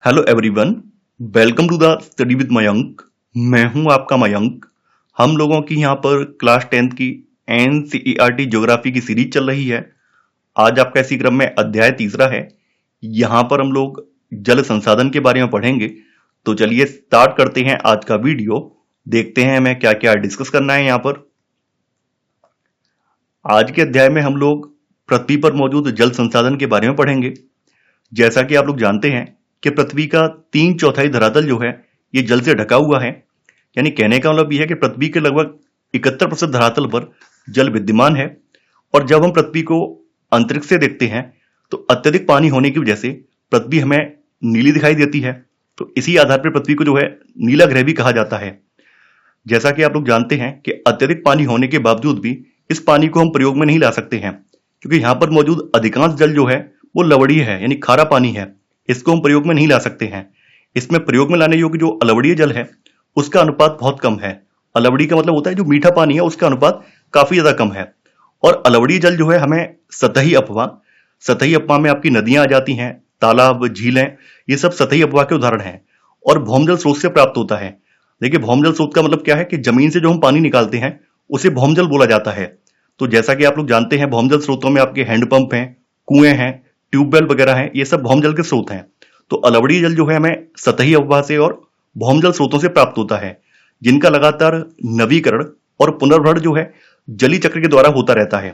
Hello everyone, welcome to the study with Mayank. मैं हूं आपका मयंक। हम लोगों की यहां पर क्लास 10th की एनसीईआरटी ज्योग्राफी की सीरीज चल रही है। आज आपका इसी क्रम में अध्याय तीसरा है। यहां पर हम लोग जल संसाधन के बारे में पढ़ेंगे। तो चलिए स्टार्ट करते हैं आज का वीडियो। देखते हैं हमें क्या क्या डिस्कस करना है। यहां पर आज के अध्याय में हम लोग पृथ्वी पर मौजूद जल संसाधन के बारे में पढ़ेंगे। जैसा कि आप लोग जानते हैं कि पृथ्वी का 3/4 धरातल जो है ये जल से ढका हुआ है। यानी कहने का मतलब यह है कि पृथ्वी के लगभग 71% धरातल पर जल विद्यमान है। और जब हम पृथ्वी को अंतरिक्ष से देखते हैं तो अत्यधिक पानी होने की वजह से पृथ्वी हमें नीली दिखाई देती है। तो इसी आधार पर पृथ्वी को जो है नीला ग्रह भी कहा जाता है। जैसा कि आप लोग जानते हैं कि अत्यधिक पानी होने के बावजूद भी इस पानी को हम प्रयोग में नहीं ला सकते हैं, क्योंकि यहाँ पर मौजूद अधिकांश जल जो है वो लवणीय है, यानी खारा पानी है। इसको हम प्रयोग में नहीं ला सकते हैं। इसमें प्रयोग में लाने योग्य जो अलवणीय जल है उसका अनुपात बहुत कम है। अलवणीय का मतलब होता है जो मीठा पानी है उसका अनुपात काफी ज्यादा कम है। और अलवणीय जल जो है हमें सतही अपवा में आपकी नदियां आ जाती हैं, तालाब, झीलें, ये सब सतही अपवा के उदाहरण हैं। और भौमजल स्रोत से प्राप्त होता है। देखिए, भौमजल स्रोत का मतलब क्या है कि जमीन से जो हम पानी निकालते हैं उसे भौमजल बोला जाता है। तो जैसा कि आप लोग जानते हैं, भौमजल स्रोतों में आपके हैंडपंप हैं, कुएं हैं, ट्यूबवेल वगैरह हैं, ये सब भौमजल के स्रोत हैं। तो अलवणीय जल जो है हमें सतही अपवाह से और भौमजल स्रोतों से प्राप्त होता है, जिनका लगातार नवीकरण और पुनर्भरण जो है जलीय चक्र के द्वारा होता रहता है।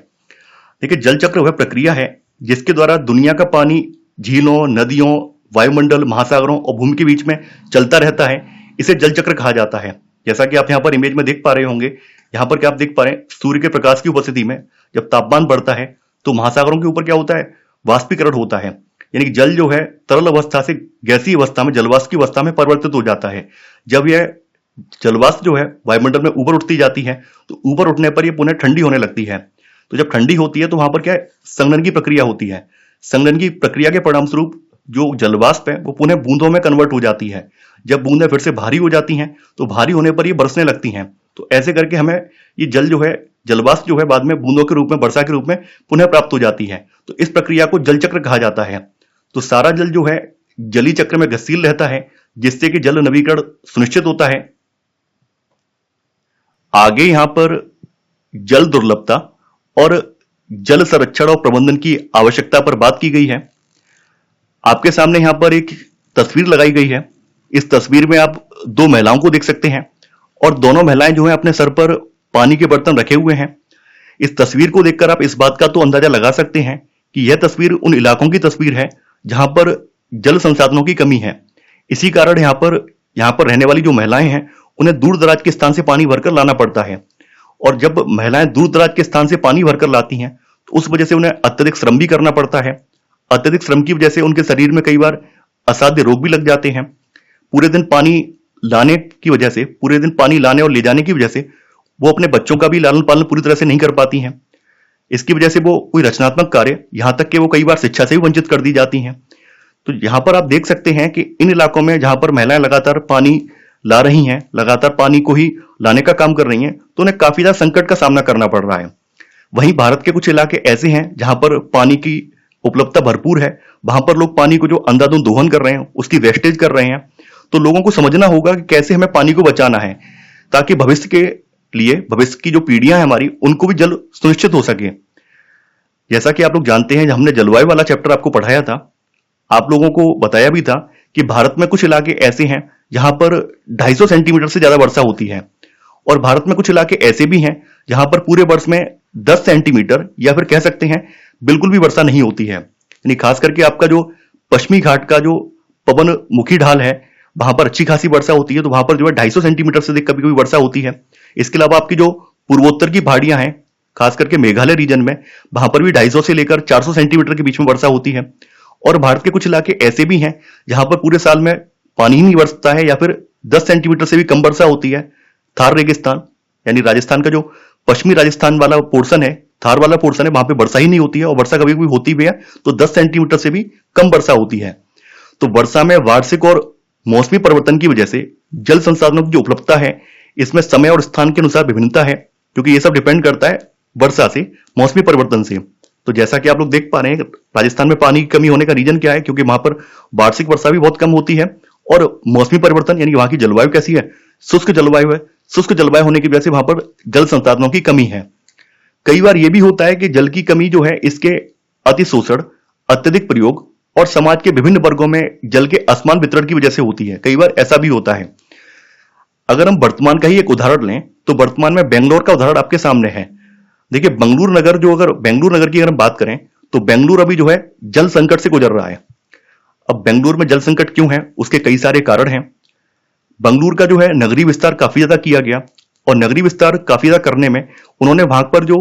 देखिए, जल चक्र वह प्रक्रिया है जिसके द्वारा दुनिया का पानी झीलों, नदियों, वायुमंडल, महासागरों और भूमि के बीच में चलता रहता है। इसे जल चक्र कहा जाता है। जैसा कि आप यहाँ पर इमेज में देख पा रहे होंगे, यहाँ पर क्या आप देख पा रहे हैं, सूर्य के प्रकाश की उपस्थिति में जब तापमान बढ़ता है तो महासागरों के ऊपर क्या होता है, वाष्पीकरण होता है। यानी कि जल जो है तरल अवस्था से गैसीय अवस्था में, जलवाष्प की अवस्था में परिवर्तित हो जाता है। जब यह जलवाष्प जो है वायुमंडल में ऊपर उठती जाती है तो ऊपर उठने पर यह पुनः ठंडी होने लगती है। तो जब ठंडी होती है तो वहां पर क्या है, संघनन की प्रक्रिया होती है। संघनन की प्रक्रिया के परिणाम स्वरूप जो जलवाष्प है वो पुनः बूंदों में कन्वर्ट हो जाती है। जब बूंदें फिर से भारी हो जाती हैं तो भारी होने पर ये बरसने लगती हैं। तो ऐसे करके हमें ये जल जो है, जलवाष्प जो है बाद में बूंदों के रूप में, वर्षा के रूप में पुनः प्राप्त हो जाती है। तो इस प्रक्रिया को जल चक्र कहा जाता है। तो सारा जल जो है जलीय चक्र में गतिशील रहता है, जिससे कि जल नवीकरण सुनिश्चित होता है। आगे यहां पर जल दुर्लभता और जल संरक्षण और प्रबंधन की आवश्यकता पर बात की गई है। आपके सामने यहां पर एक तस्वीर लगाई गई है। इस तस्वीर में आप दो महिलाओं को देख सकते हैं और दोनों महिलाएं जो है अपने सर पर पानी के बर्तन रखे हुए हैं। इस तस्वीर को देखकर आप इस बात का तो अंदाजा लगा सकते हैं कि यह तस्वीर उन इलाकों की तस्वीर है जहां पर जल संसाधनों की कमी है। इसी कारण यहां पर रहने वाली जो महिलाएं हैं उन्हें दूर दराज के स्थान से पानी भरकर लाना पड़ता है। और जब महिलाएं दूर दराज के स्थान से पानी भरकर लाती हैं तो उस वजह से उन्हें अत्यधिक श्रम भी करना पड़ता है। अत्यधिक श्रम की वजह से उनके शरीर में कई बार असाध्य रोग भी लग जाते हैं। पूरे दिन पानी लाने की वजह से, पूरे दिन पानी लाने और ले जाने की वजह से वो अपने बच्चों का भी लालन पालन पूरी तरह से नहीं कर पाती हैं। इसकी वजह से वो कोई रचनात्मक कार्य, यहां तक कि वो कई बार शिक्षा से भी वंचित कर दी जाती हैं। तो यहां पर आप देख सकते हैं कि इन इलाकों में जहां पर महिलाएं लगातार पानी ला रही हैं, लगातार पानी को ही लाने का काम कर रही हैं, तो उन्हें काफी ज्यादा संकट का सामना करना पड़ रहा है। वहीं भारत के कुछ इलाके ऐसे हैं जहां पर पानी की उपलब्धता भरपूर है। वहां पर लोग पानी को जो अंधाधुंध दोहन कर रहे हैं, उसकी वेस्टेज कर रहे हैं। तो लोगों को समझना होगा कि कैसे हमें पानी को बचाना है, ताकि भविष्य के लिए, भविष्य की जो पीढ़ियां हैं हमारी, उनको भी जल सुनिश्चित हो सके। जैसा कि आप लोग जानते हैं, हमने जलवायु वाला चैप्टर आपको पढ़ाया था, आप लोगों को बताया भी था कि भारत में कुछ इलाके ऐसे हैं जहां पर 250 सेंटीमीटर से ज्यादा वर्षा होती है। और भारत में कुछ इलाके ऐसे भी हैं जहां पर पूरे वर्ष में 10 सेंटीमीटर या फिर कह सकते हैं बिल्कुल भी वर्षा नहीं होती है। यानी खास करके आपका जो पश्चिमी घाट का जो पवन मुखी ढाल है, वहां पर अच्छी खासी वर्षा होती है। तो वहां पर जो है 250 सेंटीमीटर से कभी कभी वर्षा होती है। इसके अलावा आपकी जो पूर्वोत्तर की पहाड़ियां हैं, खास करके मेघालय रीजन में, वहां पर भी 250 से लेकर 400 सेंटीमीटर के बीच में वर्षा होती है। और भारत के कुछ इलाके ऐसे भी हैं जहां पर पूरे साल में पानी ही नहीं बरसता है या फिर 10 सेंटीमीटर से भी कम वर्षा होती है। थार रेगिस्तान, यानी राजस्थान का जो पश्चिमी राजस्थान वाला पोर्शन है, थार वाला पोर्शन है, वहां पे वर्षा ही नहीं होती है। और वर्षा कभी कभी होती भी है तो 10 सेंटीमीटर से भी कम वर्षा होती है। तो वर्षा में वार्षिक और मौसमी परिवर्तन की वजह से जल संसाधनों की जो उपलब्धता है, इसमें समय और स्थान के अनुसार विभिन्नता है, क्योंकि ये सब डिपेंड करता है वर्षा से, मौसमी परिवर्तन से। तो जैसा कि आप लोग देख पा रहे हैं, राजस्थान में पानी की कमी होने का रीजन क्या है? क्योंकि वहां पर वार्षिक वर्षा भी बहुत कम होती है और मौसमी परिवर्तन यानी कि वहां की जलवायु कैसी है? शुष्क जलवायु है। शुष्क जलवायु होने की वजह से वहां पर जल संसाधनों की कमी है। कई बार यह भी होता है कि जल की कमी जो है इसके अतिशोषण, अत्यधिक प्रयोग और समाज के विभिन्न वर्गों में जल के असमान वितरण की वजह से होती है। कई बार ऐसा भी होता है। अगर हम वर्तमान का ही एक उदाहरण लें तो वर्तमान में बेंगलोर का उदाहरण आपके सामने है। देखिए बेंगलुरु नगर की अगर हम बात करें तो बेंगलुरु अभी जो है जल संकट से गुजर रहा है। अब बेंगलुरु में जल संकट क्यों है? उसके कई सारे कारण हैं। बेंगलुरु का जो है नगरीय विस्तार काफी ज्यादा किया गया और नगरीय विस्तार काफी ज्यादा करने में उन्होंने वहां पर जो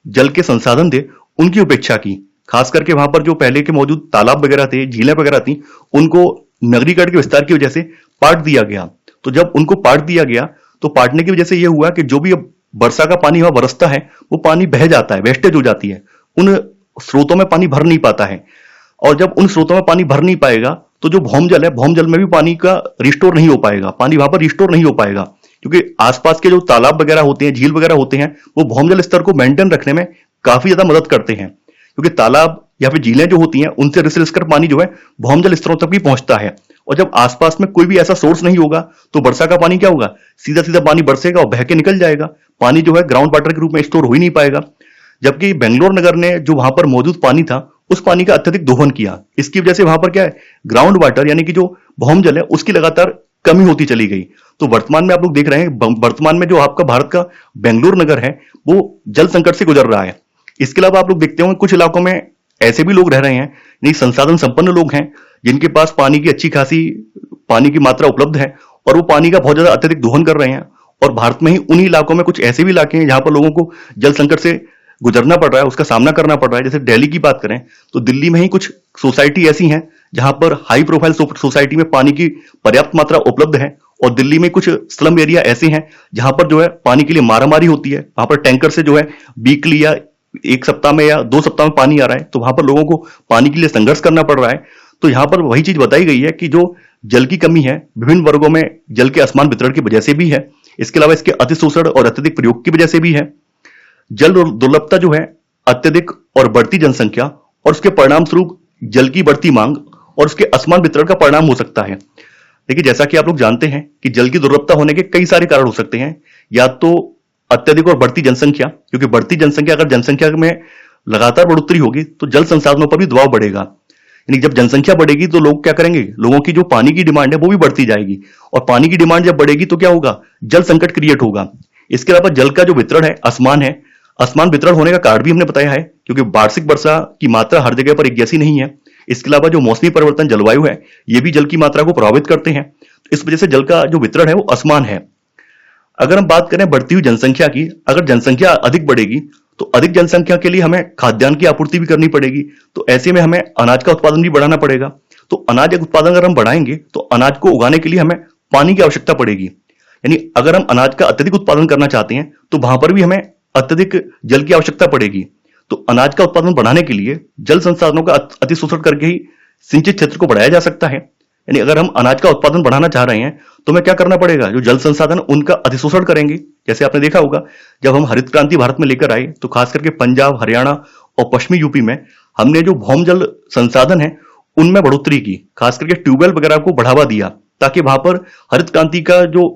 जल के संसाधन थे उनकी उपेक्षा की। खास करके वहां पर जो पहले के मौजूद तालाब वगैरह थे, झीलें वगैरह थी, उनको नगरीकरण के विस्तार की वजह से पाट दिया गया। तो जब उनको पाट दिया गया तो पाटने की वजह से यह हुआ कि जो भी अब वर्षा का पानी वहां बरसता है वो पानी बह जाता है, वेस्टेज हो जाती है, उन स्रोतों में पानी भर नहीं पाता है। और जब उन स्रोतों में पानी भर नहीं पाएगा तो जो भौम जल है, भौम जल में भी पानी का रिस्टोर नहीं हो पाएगा, पानी वहां पर रिस्टोर नहीं हो पाएगा, क्योंकि आसपास के जो तालाब वगैरह होते हैं, झील वगैरह होते हैं, वो भौम जल स्तर को मेंटेन रखने में काफी ज्यादा मदद करते हैं। क्योंकि तालाब या फिर झीलें जो होती हैं उनसे रिस कर पानी जो है भौम जल स्तरों तक भी पहुंचता है। और जब आसपास में कोई भी ऐसा सोर्स नहीं होगा तो वर्षा का पानी क्या होगा? सीधा सीधा पानी बरसेगा और बह के निकल जाएगा। पानी जो है ग्राउंड वाटर के रूप में स्टोर हो ही नहीं पाएगा। जबकि बेंगलोर नगर ने जो वहां पर मौजूद पानी था उस पानी का अत्यधिक दोहन किया। इसकी वजह से वहां पर क्या है, ग्राउंड वाटर यानी कि जो भौम जल है उसकी लगातार कमी होती चली गई। तो वर्तमान में आप लोग देख रहे हैं, वर्तमान में जो आपका भारत का बेंगलुरु नगर है वो जल संकट से गुजर रहा है। इसके अलावा आप लोग देखते होंगे कुछ इलाकों में ऐसे भी लोग रह रहे हैं, नहीं संसाधन संपन्न लोग हैं, जिनके पास पानी की अच्छी खासी पानी की मात्रा उपलब्ध है और वो पानी का बहुत ज्यादा अत्यधिक दोहन कर रहे हैं। और भारत में ही उन्हीं इलाकों में कुछ ऐसे भी इलाके हैं जहां पर लोगों को जल संकट से गुजरना पड़ रहा है, उसका सामना करना पड़ रहा है। जैसे दिल्ली की बात करें तो दिल्ली में ही कुछ सोसाइटी ऐसी हैं जहां पर हाई प्रोफाइल सोसाइटी में पानी की पर्याप्त मात्रा उपलब्ध है और दिल्ली में कुछ स्लम एरिया ऐसे हैं जहां पर जो है पानी के लिए मारामारी होती है। वहां पर टैंकर से जो है वीकली या एक सप्ताह में या 2 सप्ताह में पानी आ रहा है, तो वहां पर लोगों को पानी के लिए संघर्ष करना पड़ रहा है। तो यहां पर वही चीज बताई गई है कि जो जल की कमी है विभिन्न वर्गों में जल के असमान वितरण की वजह से भी है, इसके अलावा इसके अतिशोषण और अत्यधिक प्रयोग की वजह से भी है। जल दुर्लभता जो है अत्यधिक और बढ़ती जनसंख्या और उसके परिणाम स्वरूप जल की बढ़ती मांग और उसके असमान वितरण का परिणाम हो सकता है। देखिए जैसा कि आप लोग जानते हैं कि जल की दुर्लभता होने के कई सारे कारण हो सकते हैं। या तो अत्यधिक और बढ़ती जनसंख्या, क्योंकि बढ़ती जनसंख्या, अगर जनसंख्या में लगातार बढ़ोतरी होगी तो जल संसाधनों पर भी दबाव बढ़ेगा। यानी जब जनसंख्या बढ़ेगी तो लोग क्या करेंगे, लोगों की जो पानी की डिमांड है वो भी बढ़ती जाएगी और पानी की डिमांड जब बढ़ेगी तो क्या होगा, जल संकट क्रिएट होगा। इसके अलावा जल का जो वितरण है असमान वितरण होने का कारण भी हमने बताया है, क्योंकि वार्षिक वर्षा की मात्रा हर जगह पर एक जैसी नहीं है। इसके अलावा जो मौसमी परिवर्तन, जलवायु है, ये भी जल की मात्रा को प्रभावित करते हैं। इस वजह से जल का जो वितरण है वो असमान है। अगर हम बात करें बढ़ती हुई जनसंख्या की, अगर जनसंख्या अधिक बढ़ेगी तो अधिक जनसंख्या के लिए हमें खाद्यान्न की आपूर्ति भी करनी पड़ेगी। तो ऐसे में हमें अनाज का उत्पादन भी बढ़ाना पड़ेगा। तो अनाज का उत्पादन अगर हम बढ़ाएंगे तो अनाज को उगाने के लिए हमें पानी की आवश्यकता पड़ेगी। यानी अगर हम अनाज का अत्यधिक उत्पादन करना चाहते हैं तो वहां पर भी हमें अत्यधिक जल की आवश्यकता पड़ेगी। तो अनाज का उत्पादन बढ़ाने के लिए जल संसाधनों का अतिशोषण करके ही सिंचित क्षेत्र को बढ़ाया जा सकता है। यानी अगर हम अनाज का उत्पादन बढ़ाना चाह रहे हैं तो हमें क्या करना पड़ेगा, जो जल संसाधन उनका अतिशोषण करेंगे। जैसे आपने देखा होगा जब हम हरित क्रांति भारत में लेकर आए तो खास करके पंजाब, हरियाणा और पश्चिमी यूपी में हमने जो भौम जल संसाधन है उनमें बढ़ोतरी की, खास करके ट्यूबवेल वगैरह को बढ़ावा दिया ताकि वहां पर हरित क्रांति का जो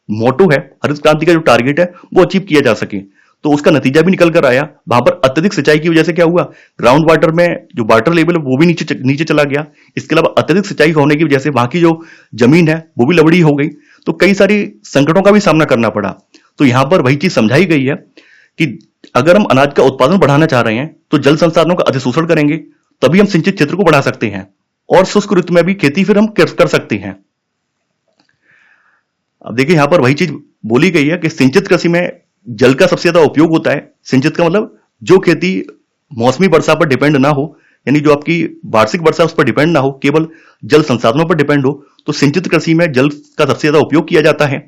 मोटो है, हरित क्रांति का जो टारगेट है वो अचीव किया जा सके। तो उसका नतीजा भी निकल कर आया। वहां पर अत्यधिक सिंचाई की वजह से क्या हुआ, ग्राउंड वाटर में जो वाटर लेवल है वो भी नीचे चला गया। इसके अलावा अत्यधिक सिंचाई होने की वजह से वहां की जो जमीन है वो भी लवड़ी हो गई। तो कई सारी संकटों का भी सामना करना पड़ा। तो यहां पर वही चीज समझाई गई है कि अगर हम अनाज का उत्पादन बढ़ाना चाह रहे हैं तो जल संसाधनों का अतिशोषण करेंगे, तभी हम सिंचित क्षेत्र को बढ़ा सकते हैं और शुष्क ऋतु में भी खेती फिर हम कर सकते हैं। अब देखिए यहां पर वही चीज बोली गई है कि सिंचित कृषि में जल का सबसे ज्यादा उपयोग होता है। सिंचित का मतलब जो खेती मौसमी वर्षा पर डिपेंड ना हो, यानी जो आपकी वार्षिक वर्षा उस पर डिपेंड ना हो, केवल जल संसाधनों पर डिपेंड हो, तो सिंचित कृषि में जल का सबसे ज्यादा उपयोग किया जाता है।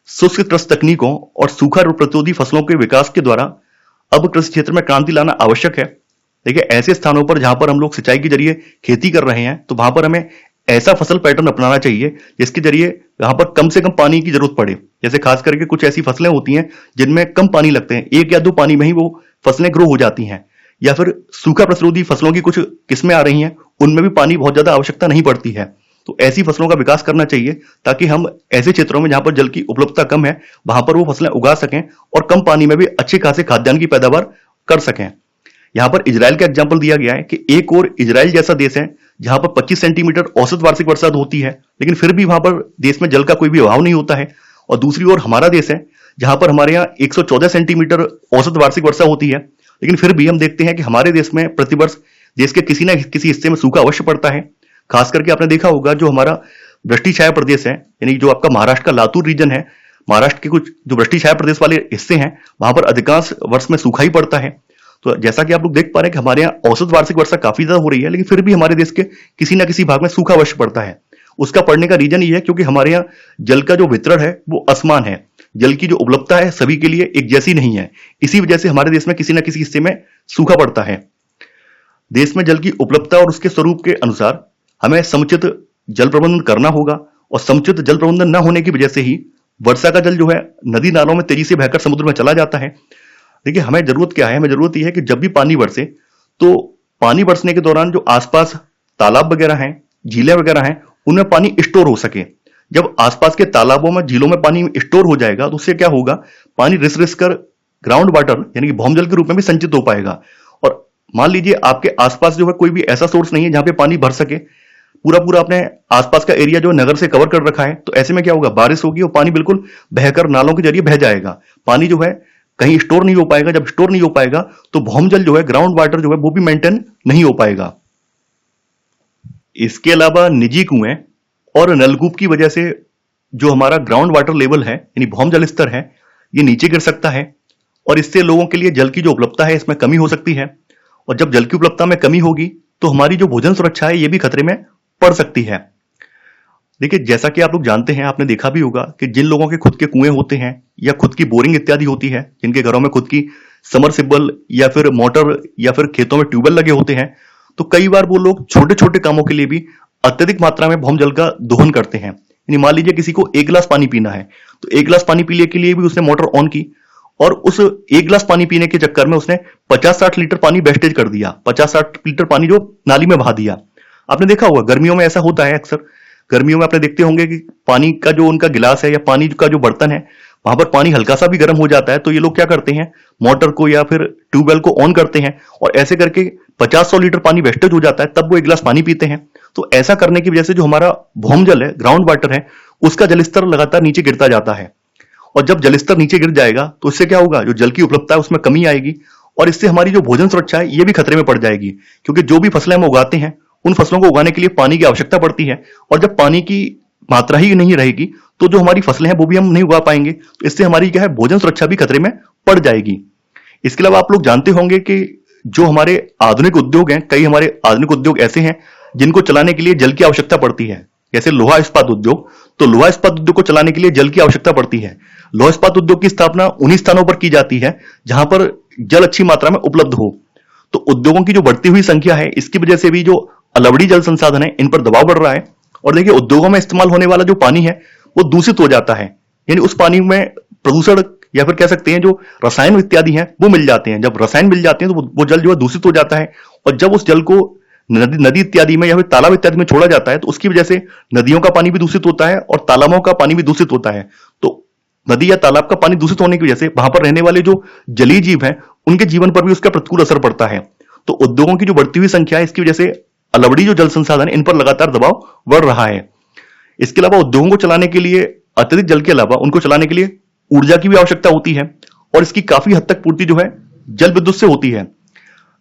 शुष्क कृषि तकनीकों और सूखा रोग प्रतिरोधी फसलों के विकास के द्वारा अब कृषि क्षेत्र में क्रांति लाना आवश्यक है। देखिए ऐसे स्थानों पर जहां पर हम लोग सिंचाई के जरिए खेती कर रहे हैं तो वहां पर हमें ऐसा फसल पैटर्न अपनाना चाहिए जिसके जरिए वहां पर कम से कम पानी की जरूरत पड़े। जैसे खास करके कुछ ऐसी फसलें होती हैं जिनमें कम पानी लगते हैं, 1 या 2 पानी में ही वो फसलें ग्रो हो जाती हैं। या फिर सूखा प्रतिरोधी फसलों की कुछ किस्में आ रही हैं, उनमें भी पानी बहुत ज्यादा आवश्यकता नहीं पड़ती है। तो ऐसी फसलों का विकास करना चाहिए ताकि हम ऐसे क्षेत्रों में जहां पर जल की उपलब्धता कम है वहां पर वो फसलें उगा सकें और कम पानी में भी अच्छे खासे खाद्यान्न की पैदावार कर सकें। यहां पर इजराइल का एग्जाम्पल दिया गया है कि एक और इजराइल जैसा देश है जहां पर 25 सेंटीमीटर औसत वार्षिक वर्षा होती है, लेकिन फिर भी वहां पर देश में जल का कोई भी अभाव नहीं होता है। और दूसरी ओर हमारा देश है जहां पर हमारे यहाँ 114 सेंटीमीटर औसत वार्षिक वर्षा होती है, लेकिन फिर भी हम देखते हैं कि हमारे देश में प्रतिवर्ष देश के किसी न किसी हिस्से में सूखा अवश्य पड़ता है। खास करके आपने देखा होगा जो हमारा वृष्टि छाया प्रदेश है, यानी जो आपका महाराष्ट्र का लातूर रीजन है, महाराष्ट्र के कुछ जो वृष्टि छाया प्रदेश वाले हिस्से हैं वहां पर अधिकांश वर्ष में सूखा ही पड़ता है। तो जैसा कि आप लोग देख पा रहे हैं कि हमारे यहाँ औसत वार्षिक वर्षा काफी ज्यादा हो रही है, लेकिन फिर भी हमारे देश के किसी न किसी भाग में सूखा अवश्य पड़ता है। उसका पड़ने का रीजन ये है क्योंकि हमारे यहाँ जल का जो वितरण है वो असमान है, जल की जो उपलब्धता है सभी के लिए एक जैसी नहीं है। इसी वजह से हमारे देश में किसी न किसी हिस्से में सूखा पड़ता है। देश में जल की उपलब्धता और उसके स्वरूप के अनुसार हमें समुचित जल प्रबंधन करना होगा, और समुचित जल प्रबंधन न होने की वजह से ही वर्षा का जल जो है नदी नालों में तेजी से बहकर समुद्र में चला जाता है। देखिए हमें जरूरत क्या है, हमें जरूरत यह है कि जब भी पानी बरसे तो पानी बरसने के दौरान जो आसपास तालाब वगैरह हैं, झीलें वगैरह हैं, उनमें पानी स्टोर हो सके। जब आसपास के तालाबों में, झीलों में पानी स्टोर हो जाएगा तो उससे क्या होगा, पानी रिस रिस कर ग्राउंड वाटर यानी कि भौमजल के रूप में भी संचित हो पाएगा। और मान लीजिए आपके आसपास जो है कोई भी ऐसा सोर्स नहीं है जहां पे पानी भर सके, पूरा पूरा अपने आसपास का एरिया जो नगर से कवर कर रखा है, तो ऐसे में क्या होगा, बारिश होगी और पानी बिल्कुल बहकर नालों के जरिए बह जाएगा। पानी जो है कहीं स्टोर नहीं हो पाएगा। जब स्टोर नहीं हो पाएगा तो भौमजल जो है, ग्राउंड वाटर जो है, वो भी मेंटेन नहीं हो पाएगा। इसके अलावा निजी कुएं और नलकूप की वजह से जो हमारा ग्राउंड वाटर लेवल है यानी भौमजल स्तर है, ये नीचे गिर सकता है और इससे लोगों के लिए जल की जो उपलब्धता है इसमें कमी हो सकती है। और जब जल की उपलब्धता में कमी होगी तो हमारी जो भोजन सुरक्षा है ये भी खतरे में पड़ सकती है। देखिए जैसा कि आप लोग जानते हैं, आपने देखा भी होगा कि जिन लोगों के खुद के कुएं होते हैं या खुद की बोरिंग इत्यादि होती है, जिनके घरों में खुद की समरसिबल या फिर मोटर या फिर खेतों में ट्यूबवेल लगे होते हैं, तो कई बार वो लोग छोटे छोटे कामों के लिए भी अत्यधिक मात्रा में भौमजल का दोहन करते हैं। यानी मान लीजिए किसी को 1 गिलास पानी पीना है, तो 1 गिलास पानी पीने के लिए भी उसने मोटर ऑन की और उस 1 गिलास पानी पीने के चक्कर में उसने 50-60 लीटर पानी वेस्टेज कर दिया, 50-60 लीटर पानी जो नाली में बहा दिया। आपने देखा होगा गर्मियों में ऐसा होता है अक्सर। गर्मियों में आपने देखते होंगे कि पानी का जो उनका गिलास है या पानी का जो बर्तन है वहां पर पानी हल्का सा भी गर्म हो जाता है, तो ये लोग क्या करते हैं, मोटर को या फिर ट्यूबवेल को ऑन करते हैं और ऐसे करके 50-100 लीटर पानी वेस्टेज हो जाता है, तब वो 1 गिलास पानी पीते हैं। तो ऐसा करने की वजह से जो हमारा भौमजल है, ग्राउंड वाटर है, उसका जलस्तर लगातार नीचे गिरता जाता है। और जब जलस्तर नीचे गिर जाएगा तो इससे क्या होगा, जो जल की उपलब्धता है उसमें कमी आएगी और इससे हमारी जो भोजन सुरक्षा है ये भी खतरे में पड़ जाएगी। क्योंकि जो भी फसलें हम उगाते हैं उन फसलों को उगाने के लिए पानी की आवश्यकता पड़ती है, और जब पानी की मात्रा ही नहीं रहेगी तो जो हमारी फसलें हैं वो भी हम नहीं उगा पाएंगे। तो इससे हमारी क्या है, भोजन सुरक्षा भी खतरे में पड़ जाएगी। इसके अलावा आप लोग जानते होंगे कि जो हमारे आधुनिक उद्योग हैं, कई हमारे आधुनिक उद्योग ऐसे हैं जिनको चलाने के लिए जल की आवश्यकता पड़ती है। जैसे लोहा इस्पात उद्योग, तो लोहा इस्पात उद्योग को चलाने के लिए जल की आवश्यकता पड़ती है। लोहा इस्पात उद्योग की स्थापना उन्हीं स्थानों पर की जाती है जहां पर जल अच्छी मात्रा में उपलब्ध हो। तो उद्योगों की जो बढ़ती हुई संख्या है, इसकी वजह से भी जो अलवड़ी जल संसाधन है इन पर दबाव बढ़ रहा है। और देखिए उद्योगों में इस्तेमाल होने वाला जो पानी है वो दूषित हो जाता है, यानी उस पानी में प्रदूषण या फिर कह सकते हैं जो रसायन इत्यादि हैं वो मिल जाते हैं। जब रसायन मिल जाते हैं तो वो जल जो है दूषित हो जाता है, और जब उस जल को नदी इत्यादि में या फिर तालाब इत्यादि में छोड़ा जाता है तो उसकी वजह से नदियों का पानी भी दूषित होता है और तालाबों का पानी भी दूषित होता है। तो नदी या तालाब का पानी दूषित होने की वजह से वहां पर रहने वाले जो जलीय जीव हैं उनके जीवन पर भी उसका प्रतिकूल असर पड़ता है। तो उद्योगों की जो बढ़ती हुई संख्या है इसकी वजह से अलवड़ी जो जल संसाधन है इन पर लगातार दबाव बढ़ रहा है। इसके अलावा उद्योगों को चलाने के लिए अत्यधिक जल के अलावा उनको चलाने के लिए ऊर्जा की भी आवश्यकता होती है, और इसकी काफी हद तक पूर्ति जो है जल विद्युत से होती है।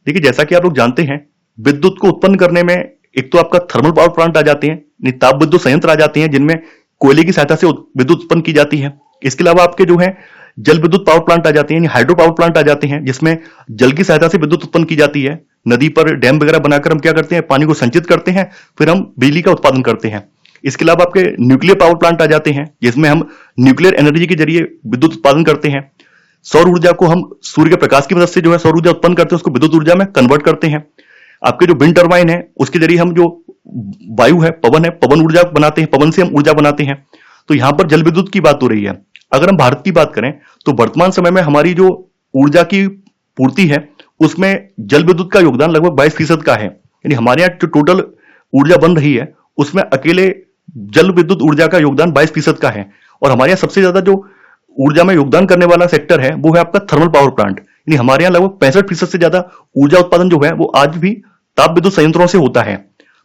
देखिए जैसा कि आप लोग जानते हैं, विद्युत को उत्पन्न करने में एक तो आपका थर्मल पावर प्लांट आ जाते हैं, ताप विद्युत संयंत्र आ जाते हैं जिनमें कोयले की सहायता से विद्युत उत्पन्न की जाती है। इसके अलावा आपके जो है जल विद्युत पावर प्लांट आ जाते हैं, हाइड्रो पावर प्लांट आ जाते हैं जिसमें जल की सहायता से विद्युत उत्पन्न की जाती है। नदी पर डैम वगैरह बनाकर हम क्या करते हैं, पानी को संचित करते हैं, फिर हम बिजली का उत्पादन करते हैं। इसके अलावा आपके न्यूक्लियर पावर प्लांट आ जाते हैं जिसमें हम न्यूक्लियर एनर्जी के जरिए विद्युत उत्पादन करते हैं। सौर ऊर्जा को हम सूर्य के प्रकाश की मदद से जो है सौर ऊर्जा उत्पन्न करते हैं, उसको विद्युत ऊर्जा में कन्वर्ट करते हैं। आपके जो विंड टर्बाइन है उसके जरिए हम जो वायु है, पवन ऊर्जा बनाते हैं, पवन से हम ऊर्जा बनाते हैं। तो यहां पर जल विद्युत की बात हो रही है। अगर हम भारत की बात करें तो वर्तमान समय में हमारी जो ऊर्जा की पूर्ति है उसमें जल विद्युत का योगदान लगभग 22% का है। यानी हमारे यहाँ जो टोटल ऊर्जा बन रही है उसमें अकेले जल विद्युत ऊर्जा का योगदान 22% का है। और हमारे यहाँ सबसे ज्यादा जो ऊर्जा में योगदान करने वाला सेक्टर है वो है आपका थर्मल पावर प्लांट। यानी हमारे यहाँ लगभग 65% से ज्यादा ऊर्जा उत्पादन जो है वो आज भी ताप विद्युत संयंत्रों से होता है।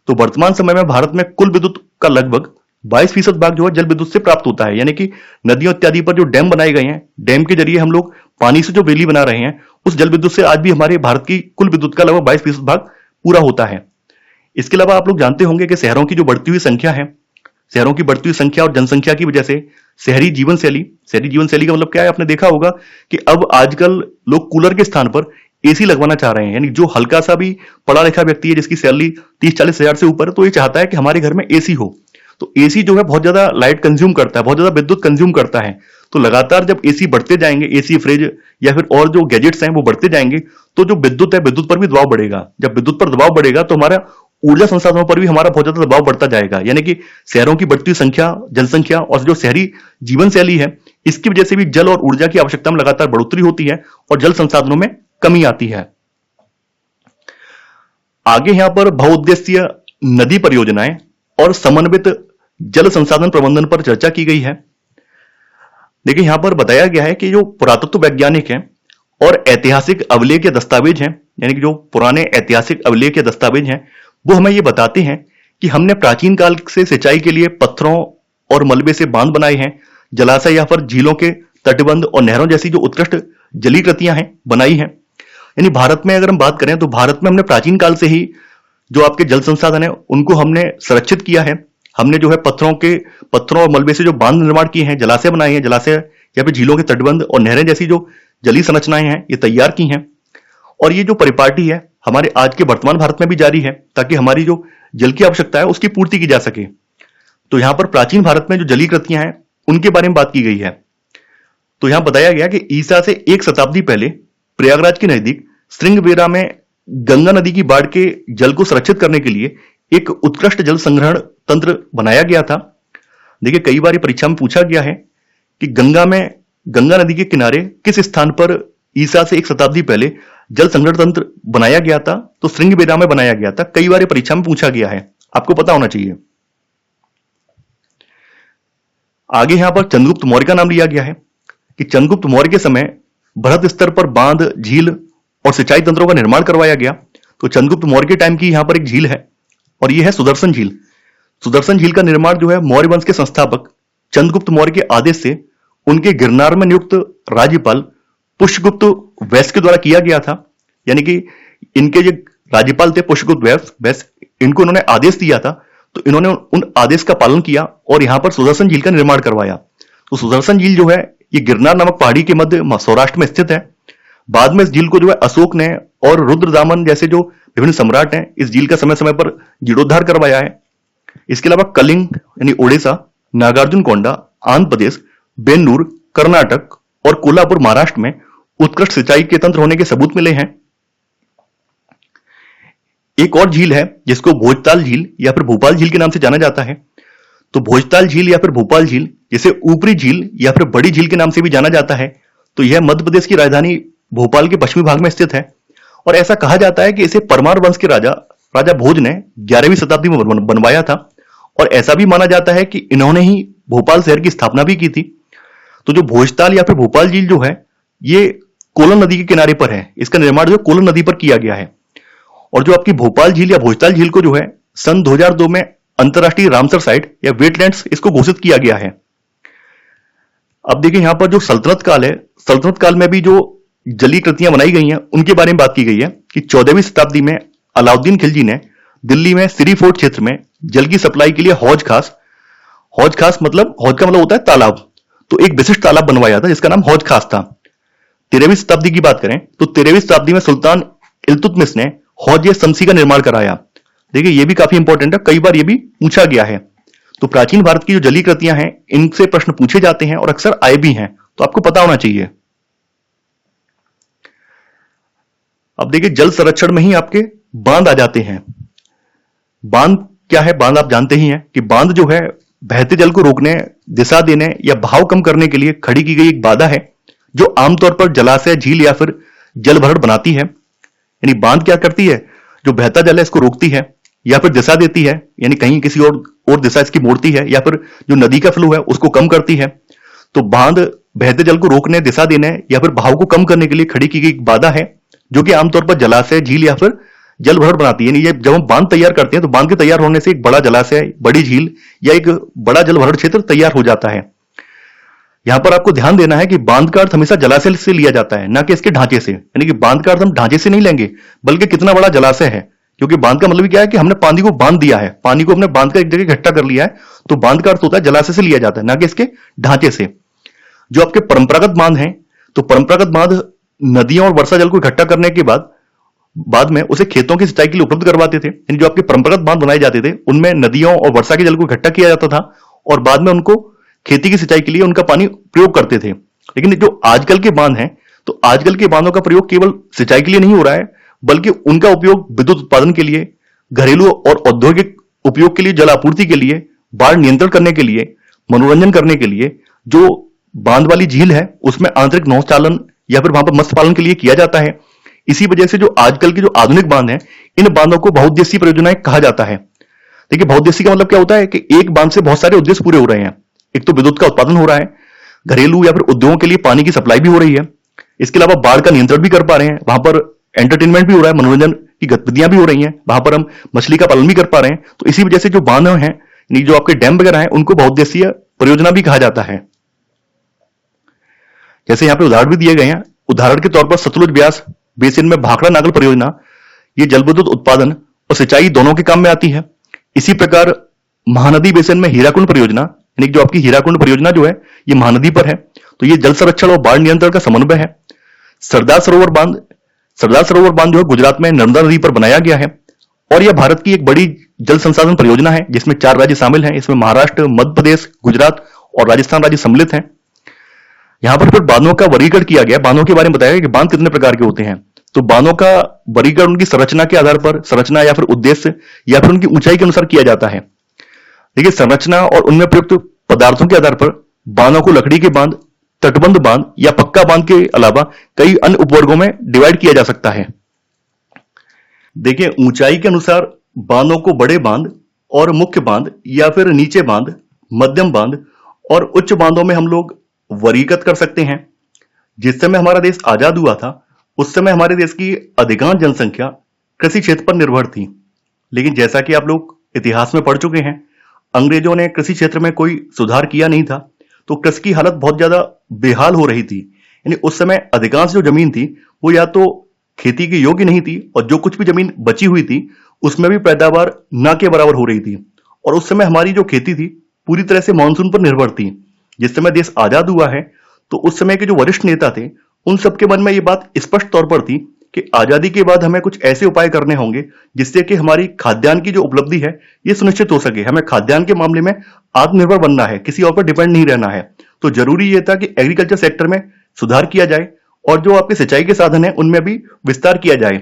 तो वर्तमान समय में भारत में कुल विद्युत का लगभग 22% भाग जो है जल विद्युत से प्राप्त होता है। यानी कि नदियों इत्यादि पर जो डैम बनाए गए हैं, डैम के जरिए हम लोग पानी से जो बिजली बना रहे हैं, उस जल विद्युत से आज भी हमारे भारत की कुल विद्युत का लगभग 22% भाग पूरा होता है। इसके अलावा आप लोग जानते होंगे कि शहरों की जो बढ़ती हुई संख्या है, शहरों की बढ़ती हुई संख्या और जनसंख्या की वजह से शहरी जीवन शैली का मतलब क्या है, आपने देखा होगा कि अब आजकल लोग कूलर के स्थान पर एसी लगवाना चाह रहे हैं। यानी जो हल्का सा भी पढ़ा लिखा व्यक्ति है जिसकी सैलरी 30-40 हजार से ऊपर है, तो ये चाहता है कि हमारे घर में एसी हो। तो एसी जो है बहुत ज्यादा लाइट कंज्यूम करता है, बहुत ज्यादा विद्युत कंज्यूम करता है। तो लगातार जब एसी बढ़ते जाएंगे, एसी, फ्रिज या फिर और जो गैजेट्स हैं वो बढ़ते जाएंगे, तो जो विद्युत है, विद्युत पर भी दबाव बढ़ेगा। जब विद्युत पर दबाव बढ़ेगा तो हमारा ऊर्जा संसाधनों पर भी हमारा बहुत ज्यादा दबाव बढ़ता जाएगा। यानी कि शहरों की बढ़ती हुई संख्या, जनसंख्या और जो शहरी जीवन शैली है, इसकी वजह से भी जल और ऊर्जा की आवश्यकता में लगातार बढ़ोतरी होती है और जल संसाधनों में कमी आती है। आगे यहां पर बहुउद्देशीय नदी परियोजनाएं और समन्वित जल संसाधन प्रबंधन पर चर्चा की गई है। देखिए यहां पर बताया गया है कि जो पुरातत्व वैज्ञानिक हैं और ऐतिहासिक अभिलेख या दस्तावेज हैं, यानी कि जो पुराने ऐतिहासिक अभिलेख या दस्तावेज हैं, वो हमें ये बताते हैं कि हमने प्राचीन काल से सिंचाई के लिए पत्थरों और मलबे से बांध बनाए हैं, जलाशय या फिर झीलों के तटबंध और नहरों जैसी जो उत्कृष्ट जलीय कृतियां हैं बनाई हैं। यानी भारत में अगर हम बात करें तो भारत में हमने प्राचीन काल से ही जो आपके जल संसाधन है उनको हमने संरक्षित किया है। हमने जो है पत्थरों और मलबे से जो बांध निर्माण किए हैं, जलाशय बनाए हैं, जलाशय या फिर झीलों के तटबंध और नहरें जैसी जो जलीय संरचनाएं हैं ये तैयार की हैं। और ये जो परिपाटी है हमारे आज के वर्तमान भारत में भी जारी है, ताकि हमारी जो जल की आवश्यकता है उसकी पूर्ति की जा सके। तो यहां पर प्राचीन भारत में जो जलीय कृतियां हैं उनके बारे में बात की गई है। तो यहां बताया गया कि ईसा से 1 शताब्दी पहले प्रयागराज के नजदीक श्रृंगबेरा में गंगा नदी की बाढ़ के जल को सुरक्षित करने के लिए एक उत्कृष्ट जल संग्रहण तंत्र बनाया गया था। देखिए कई बार परीक्षा में पूछा गया है कि गंगा नदी के किनारे किस स्थान पर ईसा से 1 शताब्दी पहले जल संग्रहण तंत्र बनाया गया था, तो श्रृंगबेरा में बनाया गया था। कई बार परीक्षा में पूछा गया है, आपको पता होना चाहिए। आगे यहां पर चंद्रगुप्त मौर्य का नाम लिया गया है कि चंद्रगुप्त मौर्य के समय बृहद स्तर पर बांध, झील और सिंचाई तंत्रों का निर्माण करवाया गया। तो चंद्रगुप्त मौर्य के टाइम की यहां पर एक झील है और यह है सुदर्शन झील। सुदर्शन झील का निर्माण जो है मौर्य वंश के संस्थापक चंद्रगुप्त मौर्य के आदेश से उनके गिरनार में नियुक्त राज्यपाल पुष्यगुप्त वैश्य के द्वारा किया गया था। यानी कि इनके जो राज्यपाल थे पुष्यगुप्त वैश्य, इनको उन्होंने आदेश दिया था, तो इन्होंने उन आदेश का पालन किया और यहां पर सुदर्शन झील का निर्माण करवाया। तो सुदर्शन झील जो है ये गिरनार नामक पहाड़ी के मध्य सौराष्ट्र में स्थित है। बाद में इस झील को जो है अशोक ने और रुद्रदामन जैसे जो विभिन्न सम्राट हैं इस झील का समय समय पर जीर्णोद्धार करवाया है। इसके अलावा कलिंग यानी ओडिशा, नागार्जुन कोंडा आंध्र प्रदेश, बेन्नूर कर्नाटक और कोल्हापुर महाराष्ट्र में उत्कृष्ट सिंचाई के तंत्र होने के सबूत मिले हैं। एक और झील है जिसको भोजताल झील या फिर भोपाल झील के नाम से जाना जाता है। तो भोजताल झील या फिर भोपाल झील, जिसे ऊपरी झील या फिर बड़ी झील के नाम से भी जाना जाता है, तो यह मध्य प्रदेश की राजधानी भोपाल के पश्चिमी भाग में स्थित है। और ऐसा कहा जाता है कि इसे परमार वंश के राजा भोज ने 11वीं शताब्दी में बनवाया था और ऐसा भी माना जाता है कि इन्होंने ही भोपाल शहर की स्थापना भी की थी। तो जो भोजताल या फिर भोपाल झील जो है ये कोलन नदी के किनारे पर है। इसका निर्माण जो कोलन नदी पर किया गया है। और जो आपकी भोपाल झील या भोजताल झील को जो है सन 2002 में अंतरराष्ट्रीय रामसर साइट या वेटलैंड्स इसको घोषित किया गया है। अब देखिए यहां पर जो सल्तनत काल है, सल्तनत काल में भी जो जलीय कृतियां बनाई गई हैं उनके बारे में बात की गई है कि 14वीं शताब्दी में अलाउद्दीन खिलजी ने दिल्ली में सिरी फोर्ट क्षेत्र में जल की सप्लाई के लिए हौज खास मतलब हौज का मतलब होता है तालाब, तो एक विशिष्ट तालाब बनवाया था जिसका नाम हौज खास था। 13वीं शताब्दी की बात करें तो 13वीं शताब्दी में सुल्तान इल्तुतमिश ने हौज शमसी का निर्माण कराया। देखिए ये भी काफी इंपॉर्टेंट है, कई बार ये भी पूछा गया है। तो प्राचीन भारत की जो जलीय कृतियां हैं इनसे प्रश्न पूछे जाते हैं और अक्सर आए भी हैं, तो आपको पता होना चाहिए। अब देखिए जल संरक्षण में ही आपके बांध आ जाते हैं। बांध क्या है? बांध आप जानते ही हैं कि बांध जो है बहते जल को रोकने, दिशा देने या बहाव कम करने के लिए खड़ी की गई एक बाधा है जो आमतौर पर जलाशय, झील या फिर जल भरण बनाती है। यानी बांध क्या करती है, जो बहता जल है इसको रोकती है या फिर दिशा देती है, यानी कहीं किसी और दिशा इसकी मोड़ती है, या फिर जो नदी का फ्लो है उसको कम करती है। तो बांध बहते जल को रोकने, दिशा देने या फिर बहाव को कम करने के लिए खड़ी की गई एक बाधा है, जो कि आमतौर पर जलाशय, झील या फिर जल भराव बनाती है। यानी ये जब हम बांध तैयार करते हैं तो बांध के तैयार होने से एक बड़ा जलाशय, बड़ी झील या एक बड़ा जल भराव क्षेत्र तैयार हो जाता है। यहां पर आपको ध्यान देना है कि बांध का अर्थ हमेशा जलाशय से लिया जाता है, ना कि इसके ढांचे से। यानी कि बांध का अर्थ हम ढांचे से नहीं लेंगे, बल्कि कितना बड़ा जलाशय है। क्योंकि बांध का मतलब क्या है कि हमने पानी को बांध दिया है, पानी को हमने बांध कर एक जगह इकट्ठा कर लिया है। तो बांध का अर्थ होता है जलाशय से लिया जाता है, ना कि इसके ढांचे से। जो आपके परंपरागत बांध हैं, तो परंपरागत बांध नदियों और वर्षा जल को इकट्ठा करने के बाद में उसे खेतों की सिंचाई के लिए उपलब्ध करवाते थे। यानी जो आपके परंपरागत बांध बनाए जाते थे उनमें नदियों और वर्षा के जल को इकट्ठा किया जाता था और बाद में उनको खेती की सिंचाई के लिए उनका पानी प्रयोग करते थे। लेकिन जो आजकल के बांध हैं, तो आजकल के बांधों का प्रयोग केवल सिंचाई के लिए नहीं हो रहा है, बल्कि उनका उपयोग विद्युत उत्पादन के लिए, घरेलू और औद्योगिक उपयोग के लिए, जल आपूर्ति के लिए, बाढ़ नियंत्रण करने के लिए, मनोरंजन करने के लिए, जो बांध वाली झील है उसमें आंतरिक नौचालन चालन या फिर वहां पर मत्स्य पालन के लिए किया जाता है। इसी वजह से जो आजकल के जो आधुनिक बांध हैं, इन बांधों को बहुउद्देशीय परियोजनाएं कहा जाता है। देखिए, बहुउद्देशीय का मतलब क्या होता है कि एक बांध से बहुत सारे उद्देश्य पूरे हो रहे हैं। एक तो विद्युत का उत्पादन हो रहा है, घरेलू या फिर उद्योगों के लिए पानी की सप्लाई भी हो रही है, इसके अलावा बाढ़ का नियंत्रण भी कर पा रहे हैं, वहां पर एंटरटेनमेंट भी हो रहा है, मनोरंजन की गतिविधियां भी हो रही हैं, वहां पर हम मछली का पालन भी कर पा रहे हैं। तो इसी वजह से जो बांध हैं, जो आपके डैम वगैरह हैं, उनको बहुउद्देशीय परियोजना भी कहा जाता है। जैसे यहाँ पे उदाहरण भी दिए गए हैं। उदाहरण के तौर पर सतलुज ब्यास बेसिन में भाखड़ा नागल परियोजना, ये जल विद्युत उत्पादन और सिंचाई दोनों के काम में आती है। इसी प्रकार महानदी बेसिन में हीराकुंड परियोजना, यानी जो आपकी हीराकुंड परियोजना जो है ये महानदी पर है, तो ये जल संरक्षण और बाढ़ नियंत्रण का समन्वय है। सरदार सरोवर बांध जो है गुजरात में नर्मदा नदी पर बनाया गया है और यह भारत की एक बड़ी जल संसाधन परियोजना है, जिसमें 4 राज्य शामिल हैं। इसमें महाराष्ट्र, मध्य प्रदेश, गुजरात और राजस्थान राज्य सम्मिलित हैं। यहां पर फिर बांधों का वर्गीकरण किया गया। बांधों के बारे में बताया गया कि बांध कितने प्रकार के होते हैं। तो बांधों का वर्गीकरण उनकी संरचना के आधार पर, संरचना या फिर उद्देश्य या फिर उनकी ऊंचाई के अनुसार किया जाता है। देखिए, संरचना और उनमें प्रयुक्त पदार्थों के आधार पर बांधों को लकड़ी के बांध, तटबंध बांध या पक्का बांध के अलावा कई अन्य उपवर्गों में डिवाइड किया जा सकता है। देखिए, ऊंचाई के अनुसार बांधों को बड़े बांध और मुख्य बांध या फिर नीचे बांध, मध्यम बांध और उच्च बांधों में हम लोग वर्गीकृत कर सकते हैं। जिस समय हमारा देश आजाद हुआ था, उस समय हमारे देश की अधिकांश जनसंख्या कृषि क्षेत्र पर निर्भर थी। लेकिन जैसा कि आप लोग इतिहास में पढ़ चुके हैं, अंग्रेजों ने कृषि क्षेत्र में कोई सुधार किया नहीं था, तो कृषि की हालत बहुत ज्यादा बेहाल हो रही थी। यानी उस समय अधिकांश जो जमीन थी वो या तो खेती के योग्य नहीं थी, और जो कुछ भी जमीन बची हुई थी उसमें भी पैदावार ना के बराबर हो रही थी। और उस समय हमारी जो खेती थी पूरी तरह से मानसून पर निर्भर थी। जिस समय देश आजाद हुआ है, तो उस समय के जो वरिष्ठ नेता थे उन सबके मन में ये बात स्पष्ट तौर पर थी कि आजादी के बाद हमें कुछ ऐसे उपाय करने होंगे जिससे कि हमारी खाद्यान्न की जो उपलब्धि है ये सुनिश्चित हो सके। हमें खाद्यान्न के मामले में आत्मनिर्भर बनना है, किसी और पर डिपेंड नहीं रहना है। तो जरूरी ये था कि एग्रीकल्चर सेक्टर में सुधार किया जाए और जो आपके सिंचाई के साधन है उनमें भी विस्तार किया जाए।